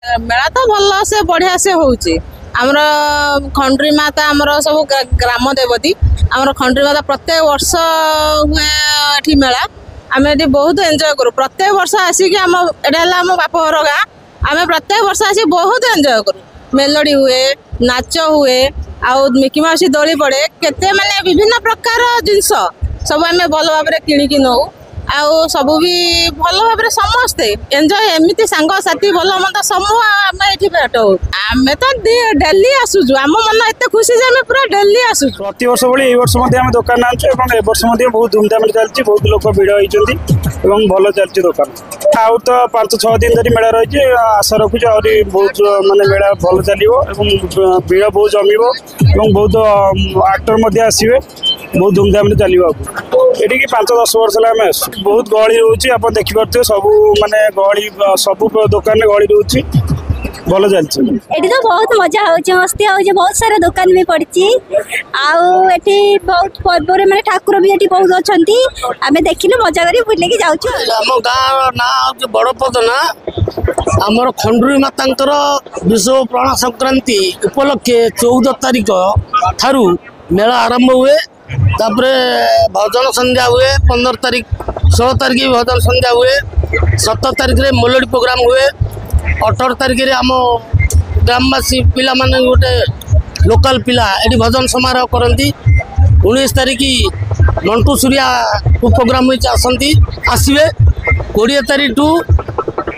मेला तो भल से बढ़िया से होउची आमर खंड्री माता आमर सब ग्राम देवती आमर खंड्री माता प्रत्येक वर्ष हुए एठी मेला आम ये बहुत एंजॉय करूँ प्रत्येक वर्ष आसिक आम एम बापर गाँ आम प्रत्येक वर्ष आसी बहुत एंजॉय करूँ मेलोडी हुए नाच हुए आउ मिकी माउसी दोली पड़े केते माने विभिन्न प्रकार जिनस सब आम भल भाव किणिकी नौ आउ सब भी भल भाव समस्ते एंजॉय एमती सांग साथी भल मत समूह आम ये भेट हो आम तो डेली आसुचु आम मन एत खुशी जे आम पूरा डेली आसुचु प्रति वर्ष भाई वर्ष आम दुकान आनछु ए वर्ष बहुत धूमधाम चलती बहुत लोक भिड़ होती भल चलती दुकान आउ तो 5-6 दिन धरी मेला रही आशा रखुच आहरी बहुत माने मेला भल चलो भिड़ बहुत जम बहुत आक्टर आसवे बहुत धूमधाम चलो ये 5-10 वर्ष आम आस बहुत गहली रोचे आप देखिपे सब माने गहली सब दुकान गहली रोचे भल चलती एटी तो बहुत मजा होची मस्ती होची बहुत सारा दुकान भी पड़ची आउ एटी बहुत पर्व रे माने ठाकुर भी एटी बहुत अछंती आमे देखिनु मजा करी बुले के जाउछु हम गाँ ना बड़पद ना आमर खंडुरी मातांकर विश्व प्राण संक्रांति उपलक्षे 14 तारिख थारू मेला आरंभ हुए तापरे भजन संध्या हुए 15 तारिख 16 तारिख भजन संध्या हुए 17 तारिख रे मेलोडी प्रोग्राम हुए 18 तारिख रे आम ग्रामवासी पिला माने गोटे लोकल पिला एटी भजन समारोह करती 19 तारिख मंटू सूर्या प्रोग्राम आसती आसवे 20 तारिख टू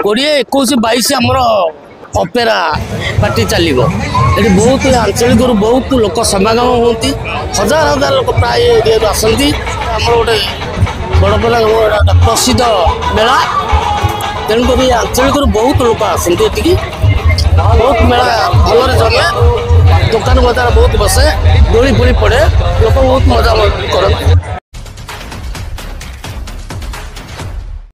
20, 21, 22 आमर अपेरा पार्टी चलो ये बहुत आंचलिक बहुत लोक समागम होती हजार हजार लोक प्राय एरिया आसती आम गोटे बड़पला प्रसिद्ध मेला तेणुक आंचलिक बहुत लोक आसती ये बहुत मेला भल जमे दुकान बजार बहुत बसे दोली फोड़ी पड़े लोक बहुत मजा करते।